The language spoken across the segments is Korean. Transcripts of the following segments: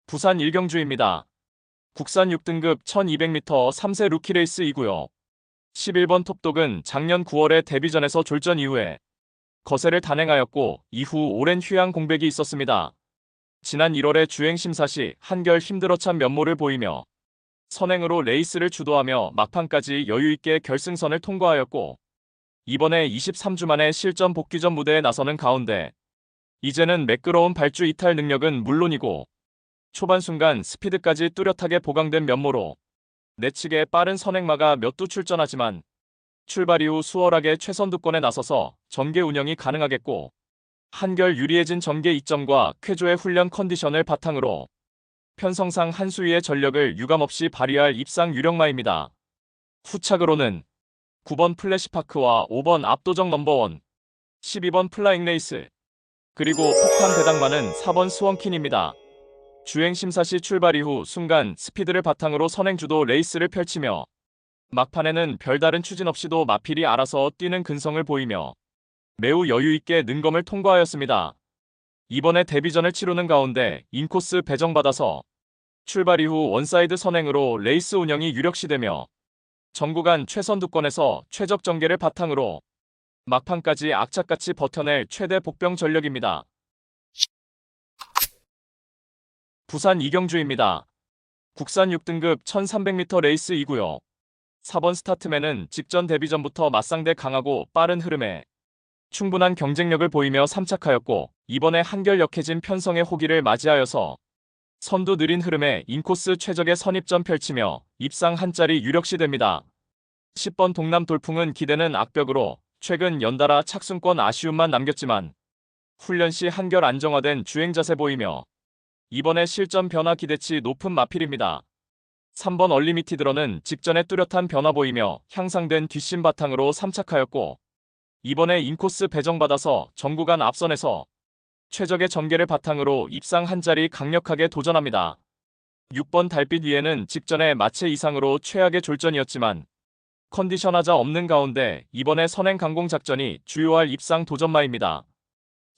부산 일경주입니다. 국산 6등급 1200m 3세 루키 레이스이고요. 11번 톱독은 작년 9월에 데뷔전에서 졸전 이후에 거세를 단행하였고 이후 오랜 휴양 공백이 있었습니다. 지난 1월에 주행 심사 시 한결 힘들어 찬 면모를 보이며 선행으로 레이스를 주도하며 막판까지 여유있게 결승선을 통과하였고 이번에 23주 만에 실전 복귀전 무대에 나서는 가운데 이제는 매끄러운 발주 이탈 능력은 물론이고 초반 순간 스피드까지 뚜렷하게 보강된 면모로 내측에 빠른 선행마가 몇 두 출전하지만 출발 이후 수월하게 최선두권에 나서서 전개 운영이 가능하겠고 한결 유리해진 전개 이점과 쾌조의 훈련 컨디션을 바탕으로 편성상 한 수위의 전력을 유감없이 발휘할 입상 유력마입니다. 후착으로는 9번 플래시파크와 5번 압도적 넘버원, 12번 플라잉 레이스, 그리고 폭탄 배당마는 4번 스원킨입니다. 주행 심사 시 출발 이후 순간 스피드를 바탕으로 선행주도 레이스를 펼치며 막판에는 별다른 추진 없이도 마필이 알아서 뛰는 근성을 보이며 매우 여유있게 능검을 통과하였습니다. 이번에 데뷔전을 치르는 가운데 인코스 배정받아서 출발 이후 원사이드 선행으로 레이스 운영이 유력시되며 전구간 최선두권에서 최적 전개를 바탕으로 막판까지 악착같이 버텨낼 최대 복병 전력입니다. 부산 이경주입니다. 국산 6등급 1300m 레이스이고요. 4번 스타트맨은 직전 데뷔전부터 맞상대 강하고 빠른 흐름에 충분한 경쟁력을 보이며 삼착하였고 이번에 한결 역해진 편성의 호기를 맞이하여서 선두 느린 흐름에 인코스 최적의 선입전 펼치며 입상 한 자리 유력시됩니다. 10번 동남 돌풍은 기대는 악벽으로 최근 연달아 착순권 아쉬움만 남겼지만 훈련 시 한결 안정화된 주행 자세 보이며 이번에 실전 변화 기대치 높은 마필입니다. 3번 얼리미티드러는 직전에 뚜렷한 변화 보이며 향상된 뒷심 바탕으로 삼착하였고 이번에 인코스 배정받아서 전구간 앞선에서 최적의 전개를 바탕으로 입상 한 자리 강력하게 도전합니다. 6번 달빛 위에는 직전에 마체 이상으로 최악의 졸전이었지만 컨디션 하자 없는 가운데 이번에 선행 강공 작전이 주요할 입상 도전마입니다.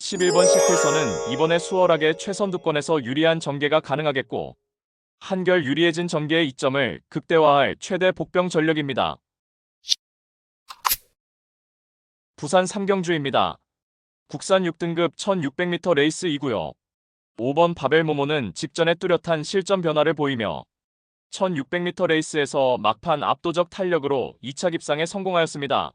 11번 시클선은 이번에 수월하게 최선두권에서 유리한 전개가 가능하겠고 한결 유리해진 전개의 이점을 극대화할 최대 복병 전력입니다. 부산 삼경주입니다. 국산 6등급 1600m 레이스이고요. 5번 바벨모모는 직전에 뚜렷한 실전 변화를 보이며 1600m 레이스에서 막판 압도적 탄력으로 2차 입상에 성공하였습니다.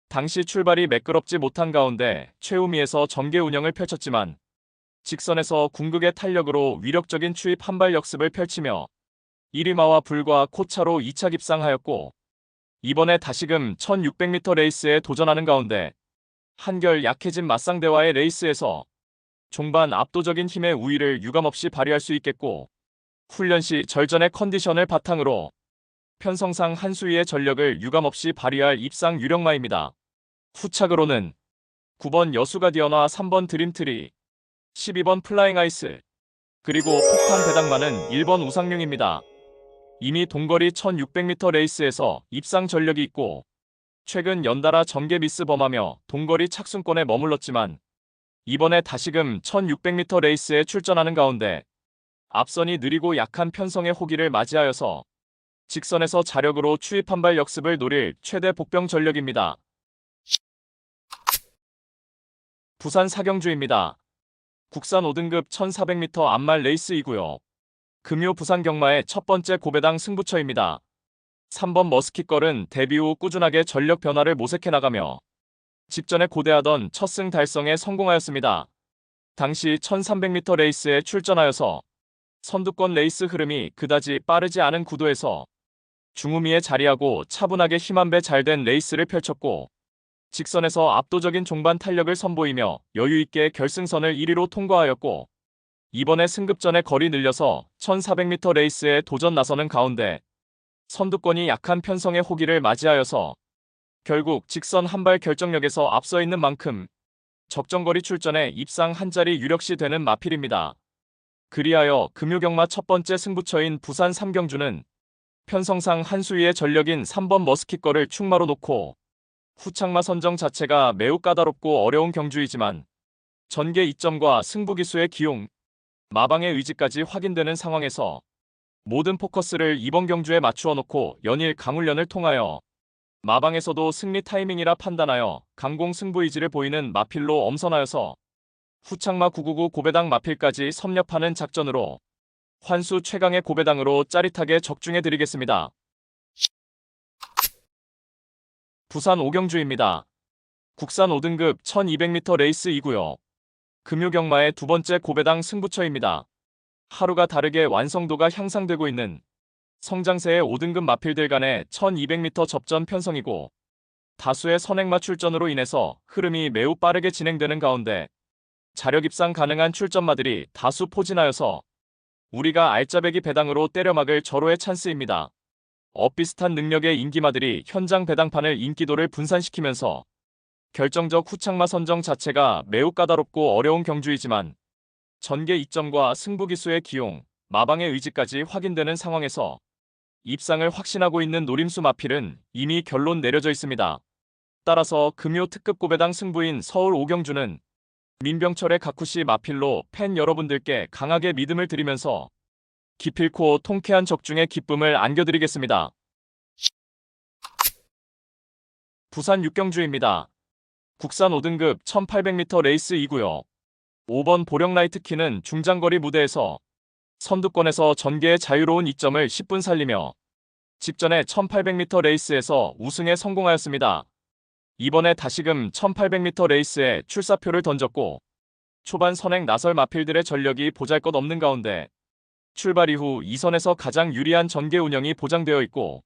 당시 출발이 매끄럽지 못한 가운데 최우미에서 전개 운영을 펼쳤지만 직선에서 궁극의 탄력으로 위력적인 추입 한발 역습을 펼치며 1위마와 불과 코차로 2차 입상하였고 이번에 다시금 1600m 레이스에 도전하는 가운데 한결 약해진 맞상대와의 레이스에서 종반 압도적인 힘의 우위를 유감없이 발휘할 수 있겠고 훈련 시 절전의 컨디션을 바탕으로 편성상 한 수위의 전력을 유감없이 발휘할 입상 유력마입니다. 후착으로는 9번 여수가디언과 3번 드림트리, 12번 플라잉 아이스, 그리고 폭탄 배당마는 1번 우상룡입니다. 이미 동거리 1600m 레이스에서 입상 전력이 있고 최근 연달아 전개 미스 범하며 동거리 착순권에 머물렀지만 이번에 다시금 1600m 레이스에 출전하는 가운데 앞선이 느리고 약한 편성의 호기를 맞이하여서 직선에서 자력으로 추입 한발 역습을 노릴 최대 복병 전력입니다. 부산 사경주입니다. 국산 5등급 1400m 암말 레이스이고요. 금요 부산 경마의 첫 번째 고배당 승부처입니다. 3번 머스킷걸은 데뷔 후 꾸준하게 전력 변화를 모색해 나가며 직전에 고대하던 첫 승 달성에 성공하였습니다. 당시 1300m 레이스에 출전하여서 선두권 레이스 흐름이 그다지 빠르지 않은 구도에서 중후미에 자리하고 차분하게 힘 한 배 잘된 레이스를 펼쳤고 직선에서 압도적인 종반 탄력을 선보이며 여유있게 결승선을 1위로 통과하였고 이번에 승급전의 거리 늘려서 1400m 레이스에 도전 나서는 가운데 선두권이 약한 편성의 호기를 맞이하여서 결국 직선 한발 결정력에서 앞서 있는 만큼 적정거리 출전에 입상 한 자리 유력시 되는 마필입니다. 그리하여 금요경마 첫 번째 승부처인 부산 삼경주는 편성상 한 수위의 전력인 3번 머스킷걸을 충마로 놓고 후착마 선정 자체가 매우 까다롭고 어려운 경주이지만 전개 이점과 승부기수의 기용, 마방의 의지까지 확인되는 상황에서 모든 포커스를 이번 경주에 맞추어 놓고 연일 강훈련을 통하여 마방에서도 승리 타이밍이라 판단하여 강공 승부 의지를 보이는 마필로 엄선하여서 후창마 999 고배당 마필까지 섭렵하는 작전으로 환수 최강의 고배당으로 짜릿하게 적중해드리겠습니다. 부산 오경주입니다. 국산 5등급 1200m 레이스이고요. 금요경마의 두 번째 고배당 승부처입니다. 하루가 다르게 완성도가 향상되고 있는 성장세의 5등급 마필들 간의 1200m 접전 편성이고 다수의 선행마 출전으로 인해서 흐름이 매우 빠르게 진행되는 가운데 자력 입상 가능한 출전마들이 다수 포진하여서 우리가 알짜배기 배당으로 때려막을 절호의 찬스입니다. 엇비슷한 능력의 인기마들이 현장 배당판을 인기도를 분산시키면서 결정적 후창마 선정 자체가 매우 까다롭고 어려운 경주이지만 전개 이점과 승부기수의 기용, 마방의 의지까지 확인되는 상황에서 입상을 확신하고 있는 노림수 마필은 이미 결론 내려져 있습니다. 따라서 금요 특급 고배당 승부인 서울 오경주는 민병철의 가쿠시 마필로 팬 여러분들께 강하게 믿음을 드리면서 기필코 통쾌한 적중의 기쁨을 안겨드리겠습니다. 부산 육경주입니다. 국산 5등급 1800m 레이스이고요. 5번 보령라이트키는 중장거리 무대에서 선두권에서 전개의 자유로운 이점을 10분 살리며 직전에 1800m 레이스에서 우승에 성공하였습니다. 이번에 다시금 1800m 레이스에 출사표를 던졌고 초반 선행 나설 마필들의 전력이 보잘것없는 가운데 출발 이후 2선에서 가장 유리한 전개 운영이 보장되어 있고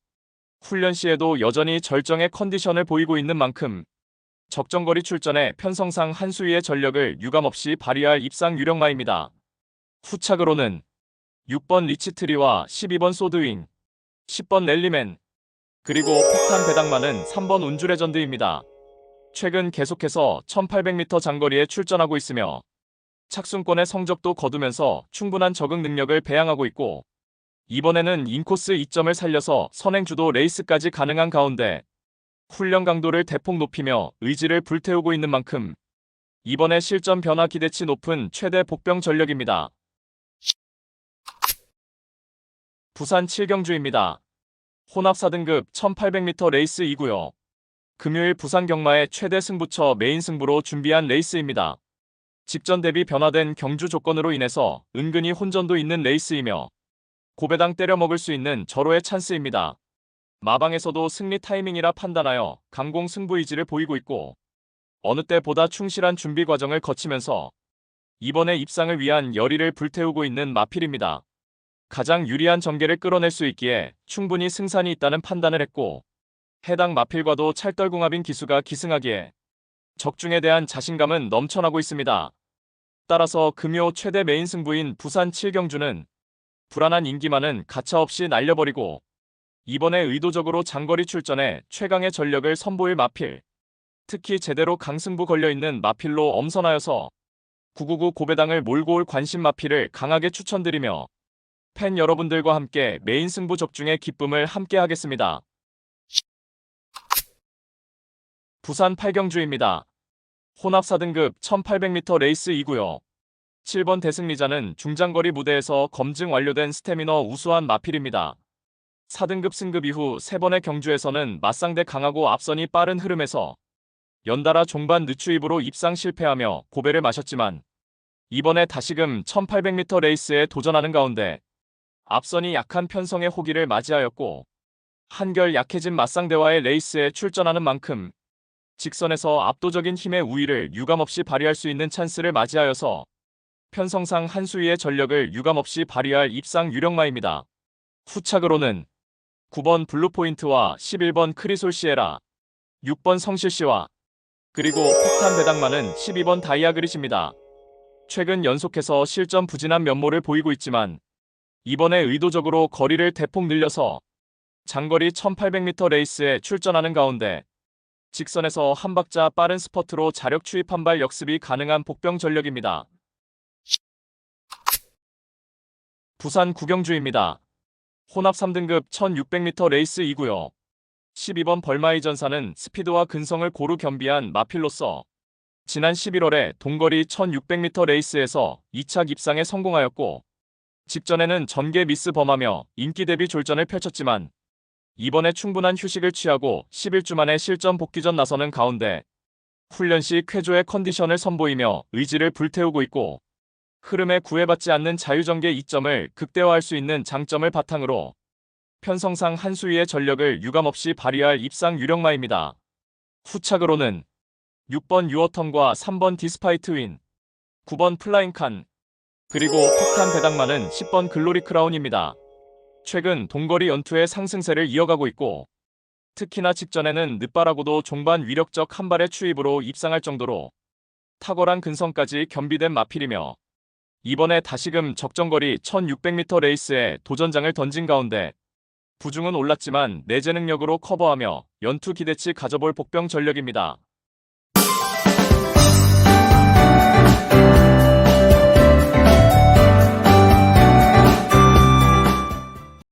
훈련 시에도 여전히 절정의 컨디션을 보이고 있는 만큼 적정거리 출전에 편성상 한 수위의 전력을 유감없이 발휘할 입상 유력마입니다. 후착으로는 6번 리치트리와 12번 소드윙, 10번 랠리맨, 그리고 폭탄 배당마는 3번 운주레전드입니다. 최근 계속해서 1800m 장거리에 출전하고 있으며 착순권의 성적도 거두면서 충분한 적응 능력을 배양하고 있고 이번에는 인코스 이점을 살려서 선행주도 레이스까지 가능한 가운데 훈련 강도를 대폭 높이며 의지를 불태우고 있는 만큼 이번에 실전 변화 기대치 높은 최대 복병 전력입니다. 부산 7경주입니다. 혼합 4등급 1800m 레이스이고요. 금요일 부산 경마의 최대 승부처 메인 승부로 준비한 레이스입니다. 직전 대비 변화된 경주 조건으로 인해서 은근히 혼전도 있는 레이스이며 고배당 때려 먹을 수 있는 절호의 찬스입니다. 마방에서도 승리 타이밍이라 판단하여 강공 승부 의지를 보이고 있고 어느 때보다 충실한 준비 과정을 거치면서 이번에 입상을 위한 열의를 불태우고 있는 마필입니다. 가장 유리한 전개를 끌어낼 수 있기에 충분히 승산이 있다는 판단을 했고 해당 마필과도 찰떨궁합인 기수가 기승하기에 적중에 대한 자신감은 넘쳐나고 있습니다. 따라서 금요 최대 메인 승부인 부산 7경주는 불안한 인기만은 가차없이 날려버리고 이번에 의도적으로 장거리 출전에 최강의 전력을 선보일 마필, 특히 제대로 강승부 걸려있는 마필로 엄선하여서 999 고배당을 몰고 올 관심 마필을 강하게 추천드리며 팬 여러분들과 함께 메인 승부 적중의 기쁨을 함께 하겠습니다. 부산 8경주입니다. 혼합 4등급 1800m 레이스이고요. 7번 대승리자는 중장거리 무대에서 검증 완료된 스태미너 우수한 마필입니다. 4등급 승급 이후 3번의 경주에서는 맞상대 강하고 앞선이 빠른 흐름에서 연달아 종반 늦추입으로 입상 실패하며 고배를 마셨지만 이번에 다시금 1800m 레이스에 도전하는 가운데 앞선이 약한 편성의 호기를 맞이하였고 한결 약해진 맞상대와의 레이스에 출전하는 만큼 직선에서 압도적인 힘의 우위를 유감없이 발휘할 수 있는 찬스를 맞이하여서 편성상 한 수위의 전력을 유감없이 발휘할 입상 유력마입니다. 후착으로는 9번 블루포인트와 11번 크리솔 시에라, 6번 성실시와 그리고 폭탄 배당마는 12번 다이아그릿입니다. 최근 연속해서 실전 부진한 면모를 보이고 있지만 이번에 의도적으로 거리를 대폭 늘려서 장거리 1800m 레이스에 출전하는 가운데 직선에서 한 박자 빠른 스퍼트로 자력 추입 한 발 역습이 가능한 복병 전력입니다. 부산 구경주입니다. 혼합 3등급 1600m 레이스이고요. 12번 벌마이 전사는 스피드와 근성을 고루 겸비한 마필로서 지난 11월에 동거리 1600m 레이스에서 2차 입상에 성공하였고 직전에는 전개 미스 범하며 인기 대비 졸전을 펼쳤지만 이번에 충분한 휴식을 취하고 11주 만에 실전 복귀전 나서는 가운데 훈련 시 쾌조의 컨디션을 선보이며 의지를 불태우고 있고 흐름에 구애받지 않는 자유전개 이점을 극대화할 수 있는 장점을 바탕으로 편성상 한 수위의 전력을 유감없이 발휘할 입상 유력마입니다. 후착으로는 6번 유어턴과 3번 디스파이트 윈, 9번 플라잉 칸, 그리고 폭탄 배당만은 10번 글로리 크라운입니다. 최근 동거리 연투의 상승세를 이어가고 있고 특히나 직전에는 늦바라고도 종반 위력적 한 발의 추입으로 입상할 정도로 탁월한 근성까지 겸비된 마필이며 이번에 다시금 적정거리 1600m 레이스에 도전장을 던진 가운데 부중은 올랐지만 내재 능력으로 커버하며 연투 기대치 가져볼 복병 전력입니다.